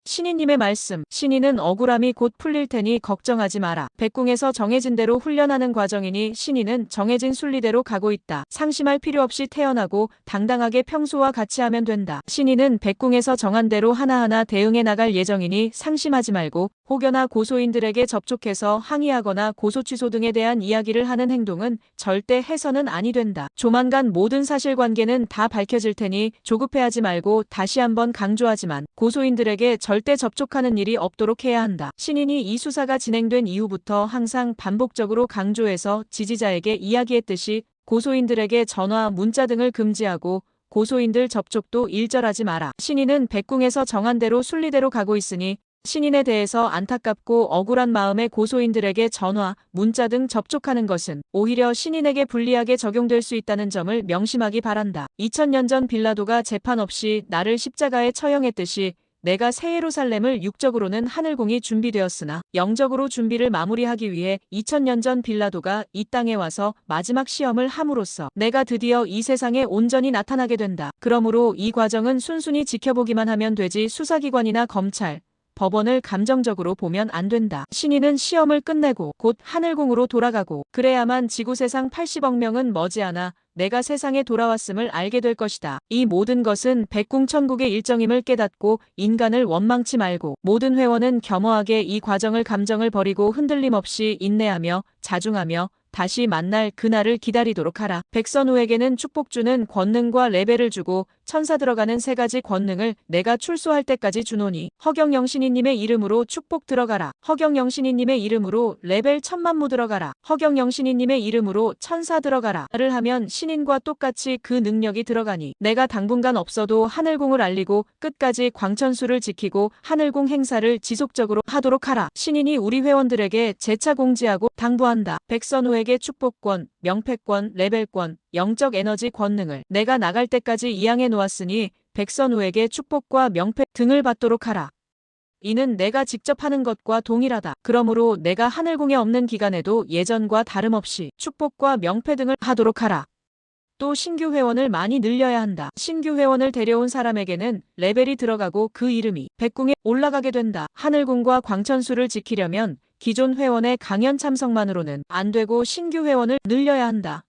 신이님의 말씀. 신이는 억울함이 곧 풀릴 테니 걱정하지 마라. 백궁에서 정해진 대로 훈련하는 과정이니 신이는 정해진 순리대로 가고 있다. 상심할 필요 없이 태어나고 당당하게 평소와 같이 하면 된다. 신이는 백궁에서 정한 대로 하나하나 대응해 나갈 예정이니 상심하지 말고 혹여나 고소인들에게 접촉해서 항의하거나 고소 취소 등에 대한 이야기를 하는 행동은 절대 해서는 아니 된다. 조만간 모든 사실관계는 다 밝혀질 테니 조급해하지 말고 다시 한번 강조하지만 고소인들에게 절대 접촉하는 일이 없도록 해야 한다. 신인이 이 수사가 진행된 이후부터 항상 반복적으로 강조해서 지지자에게 이야기했듯이 고소인들에게 전화, 문자 등을 금지하고 고소인들 접촉도 일절하지 마라. 신인은 백궁에서 정한 대로 순리대로 가고 있으니 신인에 대해서 안타깝고 억울한 마음에 고소인들에게 전화, 문자 등 접촉하는 것은 오히려 신인에게 불리하게 적용될 수 있다는 점을 명심하기 바란다. 2000년 전 빌라도가 재판 없이 나를 십자가에 처형했듯이 내가 새 예루살렘을 육적으로는 하늘궁이 준비되었으나 영적으로 준비를 마무리하기 위해 2000년 전 빌라도가 이 땅에 와서 마지막 시험을 함으로써 내가 드디어 이 세상에 온전히 나타나게 된다. 그러므로 이 과정은 순순히 지켜보기만 하면 되지 수사기관이나 검찰, 법원을 감정적으로 보면 안 된다. 신인은 시험을 끝내고 곧 하늘궁으로 돌아가고 그래야만 지구 세상 80억 명은 머지않아 내가 세상에 돌아왔음을 알게 될 것이다. 이 모든 것은 백궁천국의 일정임을 깨닫고 인간을 원망치 말고 모든 회원은 겸허하게 이 과정을 감정을 버리고 흔들림 없이 인내하며 자중하며 다시 만날 그날을 기다리도록 하라. 백선우에게는 축복 주는 권능과 레벨을 주고 천사 들어가는 3가지 권능을 내가 출소할 때까지 주노니 허경영신이님의 이름으로 축복 들어가라. 허경영신이님의 이름으로 레벨 1000만무 들어가라. 허경영신이님의 이름으로 천사 들어가라. 를 하면 신인과 똑같이 그 능력이 들어가니 내가 당분간 없어도 하늘궁을 알리고 끝까지 광천수를 지키고 하늘궁 행사를 지속적으로 하도록 하라. 신인이 우리 회원들에게 재차 공지하고 당부한다. 백선우에게 축복권, 명패권, 레벨권, 영적 에너지 권능을 내가 나갈 때까지 이양해 놓았으니 백선우에게 축복과 명패 등을 받도록 하라. 이는 내가 직접 하는 것과 동일하다. 그러므로 내가 하늘궁에 없는 기간에도 예전과 다름없이 축복과 명패 등을 하도록 하라. 또 신규 회원을 많이 늘려야 한다. 신규 회원을 데려온 사람에게는 레벨이 들어가고 그 이름이 백궁에 올라가게 된다. 하늘궁과 광천수를 지키려면 기존 회원의 강연 참석만으로는 안 되고 신규 회원을 늘려야 한다.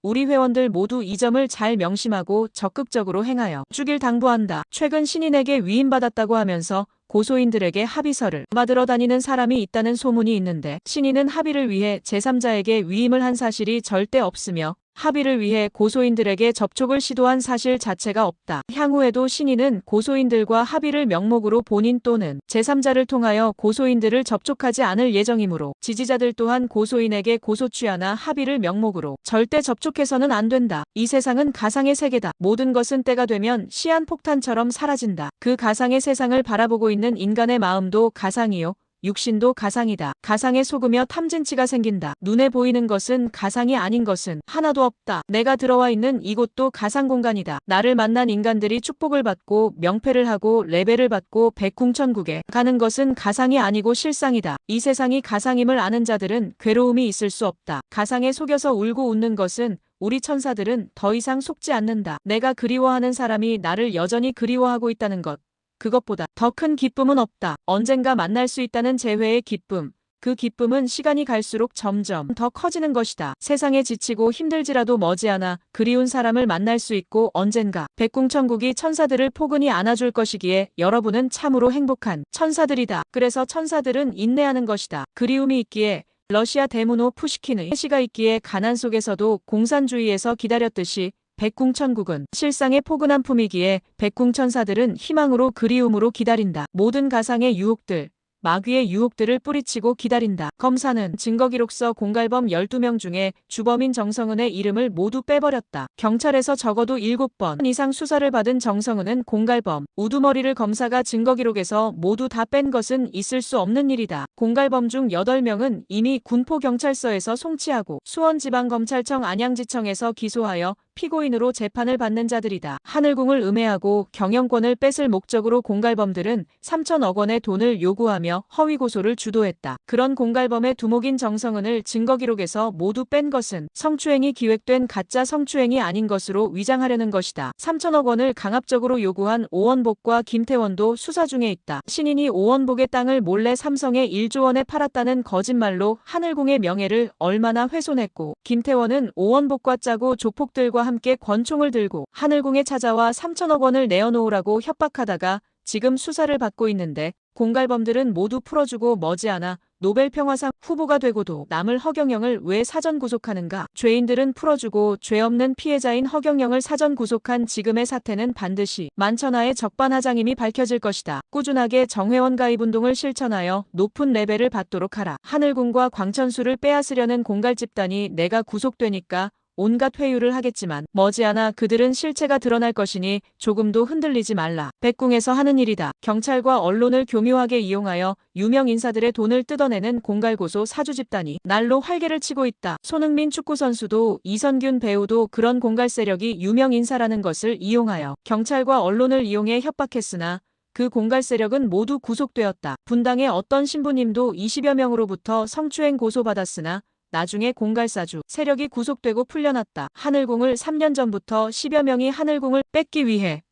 우리 회원들 모두 이 점을 잘 명심하고 적극적으로 행하여 주길 당부한다. 최근 신인에게 위임받았다고 하면서 고소인들에게 합의서를 받으러 다니는 사람이 있다는 소문이 있는데 신인은 합의를 위해 제3자에게 위임을 한 사실이 절대 없으며 합의를 위해 고소인들에게 접촉을 시도한 사실 자체가 없다. 향후에도 신인은 고소인들과 합의를 명목으로 본인 또는 제3자를 통하여 고소인들을 접촉하지 않을 예정이므로 지지자들 또한 고소인에게 고소 취하나 합의를 명목으로 절대 접촉해서는 안 된다. 이 세상은 가상의 세계다. 모든 것은 때가 되면 시한폭탄처럼 사라진다. 그 가상의 세상을 바라보고 있는 인간의 마음도 가상이요. 육신도 가상이다. 가상에 속으며 탐진치가 생긴다. 눈에 보이는 것은 가상이 아닌 것은 하나도 없다. 내가 들어와 있는 이곳도 가상 공간이다. 나를 만난 인간들이 축복을 받고 명패를 하고 레벨을 받고 백궁천국에 가는 것은 가상이 아니고 실상이다. 이 세상이 가상임을 아는 자들은 괴로움이 있을 수 없다. 가상에 속여서 울고 웃는 것은 우리 천사들은 더 이상 속지 않는다. 내가 그리워하는 사람이 나를 여전히 그리워하고 있다는 것. 그것보다 더 큰 기쁨은 없다. 언젠가 만날 수 있다는 재회의 기쁨. 그 기쁨은 시간이 갈수록 점점 더 커지는 것이다. 세상에 지치고 힘들지라도 머지않아 그리운 사람을 만날 수 있고 언젠가 백궁천국이 천사들을 포근히 안아줄 것이기에 여러분은 참으로 행복한 천사들이다. 그래서 천사들은 인내하는 것이다. 그리움이 있기에 러시아 대문호 푸시킨의 시가 있기에 가난 속에서도 공산주의에서 기다렸듯이 백궁천국은 실상의 포근한 품이기에 백궁천사들은 희망으로 그리움으로 기다린다. 모든 가상의 유혹들, 마귀의 유혹들을 뿌리치고 기다린다. 검사는 증거기록서 공갈범 12명 중에 주범인 정성은의 이름을 모두 빼버렸다. 경찰에서 적어도 7번 이상 수사를 받은 정성은은 공갈범, 우두머리를 검사가 증거기록에서 모두 다 뺀 것은 있을 수 없는 일이다. 공갈범 중 8명은 이미 군포경찰서에서 송치하고 수원지방검찰청 안양지청에서 기소하여 피고인으로 재판을 받는 자들이다. 하늘궁을 음해하고 경영권을 뺏을 목적으로 공갈범들은 3천억 원의 돈을 요구하며 허위 고소를 주도했다. 그런 공갈범의 두목인 정성은을 증거기록에서 모두 뺀 것은 성추행이 기획된 가짜 성추행이 아닌 것으로 위장하려는 것이다. 3천억 원을 강압적으로 요구한 오원복과 김태원도 수사 중에 있다. 신인이 오원복의 땅을 몰래 삼성에 1조 원에 팔았다는 거짓말로 하늘궁의 명예를 얼마나 훼손했고, 김태원은 오원복과 짜고 조폭들과 함께 권총을 들고 하늘궁에 찾아와 3천억 원을 내어놓으라고 협박하다가 지금 수사를 받고 있는데, 공갈범들은 모두 풀어주고 머지않아 노벨 평화상 후보가 되고도 남을 허경영을 왜 사전 구속하는가? 죄인들은 풀어주고 죄 없는 피해자인 허경영을 사전 구속한 지금의 사태는 반드시 만천하의 적반하장임이 밝혀질 것이다. 꾸준하게 정회원 가입 운동을 실천하여 높은 레벨을 받도록 하라. 하늘궁과 광천수를 빼앗으려는 공갈 집단이 내가 구속되니까 온갖 회유를 하겠지만 머지않아 그들은 실체가 드러날 것이니 조금도 흔들리지 말라. 백궁에서 하는 일이다. 경찰과 언론을 교묘하게 이용하여 유명 인사들의 돈을 뜯어내는 공갈고소 사주 집단이 날로 활개를 치고 있다. 손흥민 축구선수도 이선균 배우도 그런 공갈 세력이 유명 인사라는 것을 이용하여 경찰과 언론을 이용해 협박했으나 그 공갈 세력은 모두 구속되었다. 분당의 어떤 신부님도 20여 명으로부터 성추행 고소받았으나 나중에 공갈사주 세력이 구속되고 풀려났다. 하늘궁을 3년 전부터 10여 명이 하늘궁을 뺏기 위해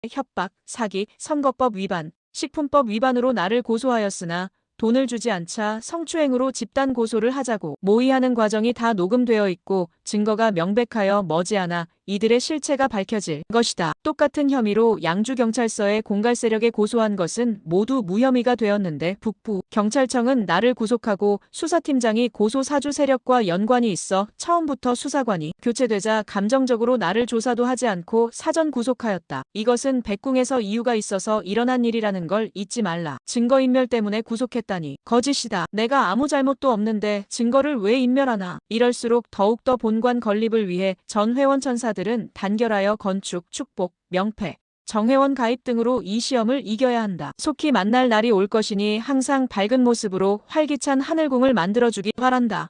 협박, 사기, 선거법 위반, 식품법 위반으로 나를 고소하였으나 돈을 주지 않자 성추행으로 집단 고소를 하자고 모의하는 과정이 다 녹음되어 있고 증거가 명백하여 머지않아 이들의 실체가 밝혀질 것이다. 똑같은 혐의로 양주경찰서에 공갈 세력에 고소한 것은 모두 무혐의가 되었는데 북부 경찰청은 나를 구속하고 수사팀장이 고소 사주 세력과 연관이 있어 처음부터 수사관이 교체되자 감정적으로 나를 조사도 하지 않고 사전 구속하였다. 이것은 백궁에서 이유가 있어서 일어난 일이라는 걸 잊지 말라. 증거인멸 때문에 구속했다니 거짓이다. 내가 아무 잘못도 없는데 증거를 왜 인멸하나. 이럴수록 더욱더 본관 건립을 위해 전 회원 천사들은 단결하여 건축, 축복, 명패, 정회원 가입 등으로 이 시험을 이겨야 한다. 속히 만날 날이 올 것이니 항상 밝은 모습으로 활기찬 하늘궁을 만들어주기 바란다.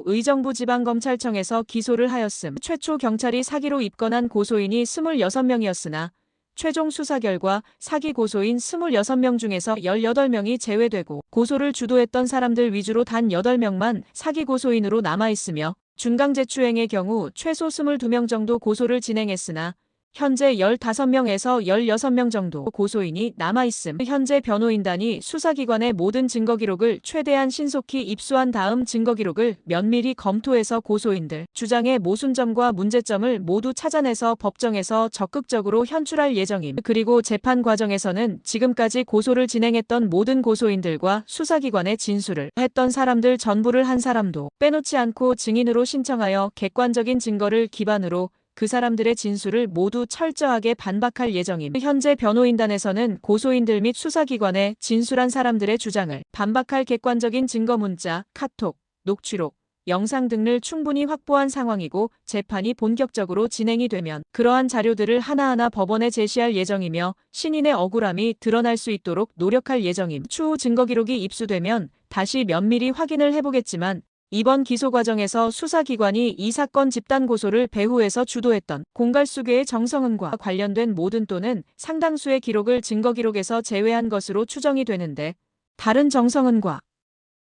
의정부 지방검찰청에서 기소를 하였음. 최초 경찰이 사기로 입건한 고소인이 26명이었으나 최종 수사 결과 사기 고소인 26명 중에서 18명이 제외되고 고소를 주도했던 사람들 위주로 단 8명만 사기 고소인으로 남아있으며 중강제추행의 경우 최소 22명 정도 고소를 진행했으나 현재 15명에서 16명 정도 고소인이 남아있음. 현재 변호인단이 수사기관의 모든 증거기록을 최대한 신속히 입수한 다음 증거기록을 면밀히 검토해서 고소인들 주장의 모순점과 문제점을 모두 찾아내서 법정에서 적극적으로 현출할 예정임. 그리고 재판 과정에서는 지금까지 고소를 진행했던 모든 고소인들과 수사기관의 진술을 했던 사람들 전부를 한 사람도 빼놓지 않고 증인으로 신청하여 객관적인 증거를 기반으로 그 사람들의 진술을 모두 철저하게 반박할 예정임. 현재 변호인단에서는 고소인들 및 수사기관에 진술한 사람들의 주장을 반박할 객관적인 증거 문자, 카톡, 녹취록, 영상 등을 충분히 확보한 상황이고 재판이 본격적으로 진행이 되면 그러한 자료들을 하나하나 법원에 제시할 예정이며 신인의 억울함이 드러날 수 있도록 노력할 예정임. 추후 증거기록이 입수되면 다시 면밀히 확인을 해보겠지만 이번 기소 과정에서 수사기관이 이 사건 집단 고소를 배후에서 주도했던 공갈수계의 정성은과 관련된 모든 또는 상당수의 기록을 증거기록에서 제외한 것으로 추정이 되는데 다른 정성은과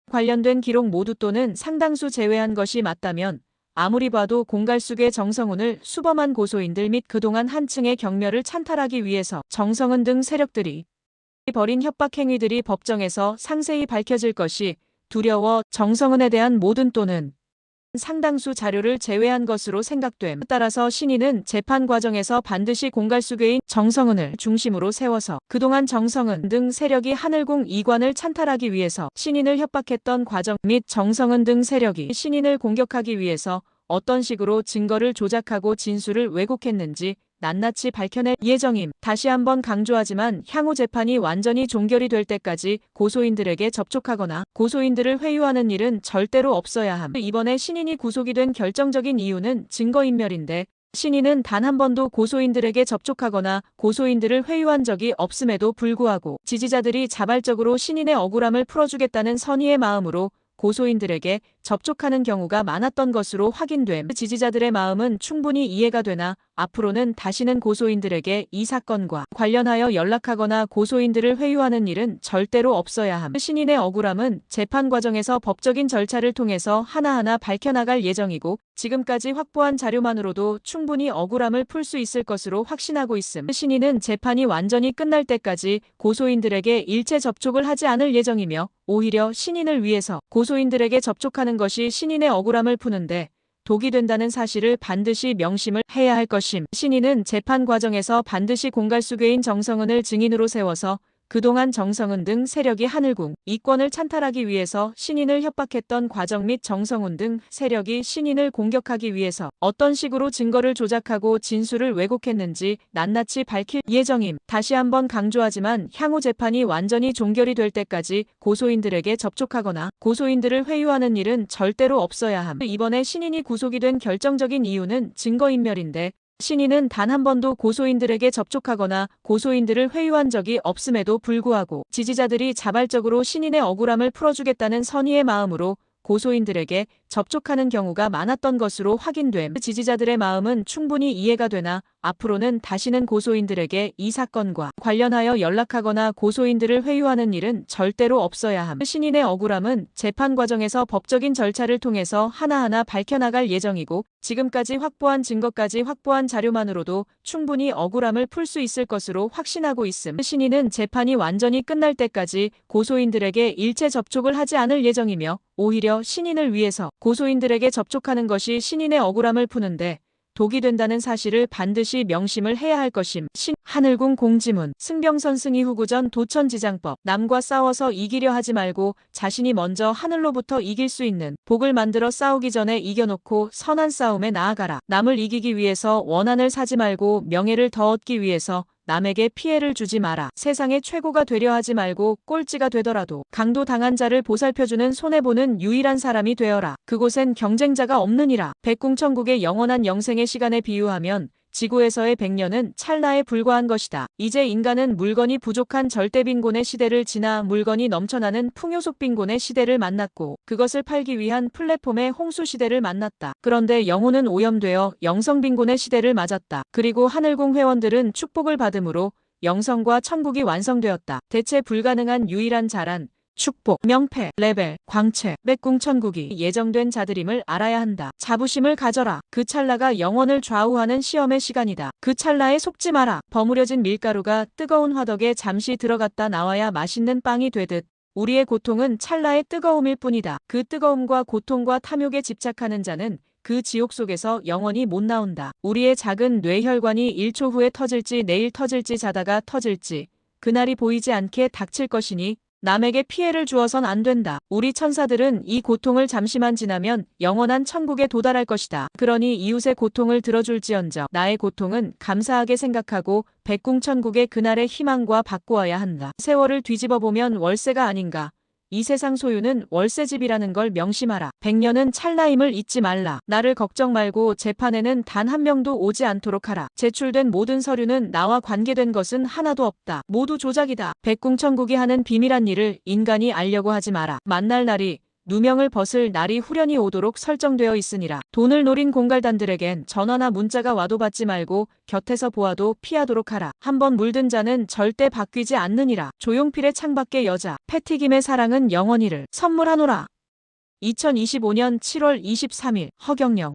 관련된 기록 모두 또는 상당수 제외한 것이 맞다면 아무리 봐도 공갈수계 정성은을 수범한 고소인들 및 그동안 한층의 경멸을 찬탈하기 위해서 정성은 등 세력들이 벌인 협박 행위들이 법정에서 상세히 밝혀질 것이 두려워 정성은에 대한 모든 또는 상당수 자료를 제외한 것으로 생각됨. 따라서 신인은 재판 과정에서 반드시 공갈수계인 정성은을 중심으로 세워서 그동안 정성은 등 세력이 하늘궁 이관을 찬탈하기 위해서 신인을 협박했던 과정 및 정성은 등 세력이 신인을 공격하기 위해서 어떤 식으로 증거를 조작하고 진술을 왜곡했는지 낱낱이 밝혀낼 예정임. 다시 한번 강조하지만 향후 재판이 완전히 종결이 될 때까지 고소인들에게 접촉하거나 고소인들을 회유하는 일은 절대로 없어야 함. 이번에 신인이 구속이 된 결정적인 이유는 증거인멸인데 신인은 단 한 번도 고소인들에게 접촉하거나 고소인들을 회유한 적이 없음에도 불구하고 지지자들이 자발적으로 신인의 억울함을 풀어주겠다는 선의의 마음으로 고소인들에게 접촉하는 경우가 많았던 것으로 확인됨. 지지자들의 마음은 충분히 이해가 되나 앞으로는 다시는 고소인들에게 이 사건과 관련하여 연락하거나 고소인들을 회유하는 일은 절대로 없어야 함. 신인의 억울함은 재판 과정에서 법적인 절차를 통해서 하나하나 밝혀나갈 예정이고 지금까지 확보한 자료만으로도 충분히 억울함을 풀 수 있을 것으로 확신하고 있음. 신인은 재판이 완전히 끝날 때까지 고소인들에게 일체 접촉을 하지 않을 예정이며 오히려 신인을 위해서 고소인들에게 접촉하는 것이 신인의 억울함을 푸는데 독이 된다는 사실을 반드시 명심을 해야 할 것임. 신인은 재판 과정에서 반드시 공갈수괴인 정성은을 증인으로 세워서 그동안 정성은 등 세력이 하늘궁 이권을 찬탈하기 위해서 신인을 협박했던 과정 및 정성훈 등 세력이 신인을 공격하기 위해서 어떤 식으로 증거를 조작하고 진술을 왜곡했는지 낱낱이 밝힐 예정임. 다시 한번 강조하지만 향후 재판이 완전히 종결이 될 때까지 고소인들에게 접촉하거나 고소인들을 회유하는 일은 절대로 없어야 함. 이번에 신인이 구속이 된 결정적인 이유는 증거인멸인데 신인은 단 한 번도 고소인들에게 접촉하거나 고소인들을 회유한 적이 없음에도 불구하고 지지자들이 자발적으로 신인의 억울함을 풀어주겠다는 선의의 마음으로 고소인들에게 접촉하는 경우가 많았던 것으로 확인됨. 지지자들의 마음은 충분히 이해가 되나 앞으로는 다시는 고소인들에게 이 사건과 관련하여 연락하거나 고소인들을 회유하는 일은 절대로 없어야 함. 신인의 억울함은 재판 과정에서 법적인 절차를 통해서 하나하나 밝혀나갈 예정이고 지금까지 확보한 증거까지 확보한 자료만으로도 충분히 억울함을 풀 수 있을 것으로 확신하고 있음. 신인은 재판이 완전히 끝날 때까지 고소인들에게 일체 접촉을 하지 않을 예정이며 오히려 신인을 위해서 고소인들에게 접촉하는 것이 신인의 억울함을 푸는데 독이 된다는 사실을 반드시 명심을 해야 할 것임. 하늘궁 공지문 승병선 승희 후구전 도천지장법 남과 싸워서 이기려 하지 말고 자신이 먼저 하늘로부터 이길 수 있는 복을 만들어 싸우기 전에 이겨놓고 선한 싸움에 나아가라. 남을 이기기 위해서 원한을 사지 말고 명예를 더 얻기 위해서 남에게 피해를 주지 마라. 세상의 최고가 되려 하지 말고 꼴찌가 되더라도 강도 당한 자를 보살펴주는 손해보는 유일한 사람이 되어라. 그곳엔 경쟁자가 없느니라. 백궁천국의 영원한 영생의 시간에 비유하면 지구에서의 100년은 찰나에 불과한 것이다. 이제 인간은 물건이 부족한 절대빈곤의 시대를 지나 물건이 넘쳐나는 풍요속 빈곤의 시대를 만났고 그것을 팔기 위한 플랫폼의 홍수 시대를 만났다. 그런데 영혼은 오염되어 영성빈곤의 시대를 맞았다. 그리고 하늘궁 회원들은 축복을 받음으로 영성과 천국이 완성되었다. 대체 불가능한 유일한 자란 축복, 명패, 레벨, 광채, 백궁천국이 예정된 자들임을 알아야 한다. 자부심을 가져라. 그 찰나가 영혼을 좌우하는 시험의 시간이다. 그 찰나에 속지 마라. 버무려진 밀가루가 뜨거운 화덕에 잠시 들어갔다 나와야 맛있는 빵이 되듯 우리의 고통은 찰나의 뜨거움일 뿐이다. 그 뜨거움과 고통과 탐욕에 집착하는 자는 그 지옥 속에서 영원히 못 나온다. 우리의 작은 뇌혈관이 1초 후에 터질지 내일 터질지 자다가 터질지 그날이 보이지 않게 닥칠 것이니 남에게 피해를 주어선 안 된다. 우리 천사들은 이 고통을 잠시만 지나면 영원한 천국에 도달할 것이다. 그러니 이웃의 고통을 들어줄지언정 나의 고통은 감사하게 생각하고 백궁천국의 그날의 희망과 바꾸어야 한다. 세월을 뒤집어 보면 월세가 아닌가. 이 세상 소유는 월세집이라는 걸 명심하라. 100년은 찰나임을 잊지 말라. 나를 걱정 말고 재판에는 단 한 명도 오지 않도록 하라. 제출된 모든 서류는 나와 관계된 것은 하나도 없다. 모두 조작이다. 백궁천국이 하는 비밀한 일을 인간이 알려고 하지 마라. 만날 날이 누명을 벗을 날이 후련히 오도록 설정되어 있으니라. 돈을 노린 공갈단들에겐 전화나 문자가 와도 받지 말고 곁에서 보아도 피하도록 하라. 한번 물든 자는 절대 바뀌지 않느니라. 조용필의 창밖의 여자, 패티김의 사랑은 영원히를 선물하노라. 2025년 7월 23일 허경영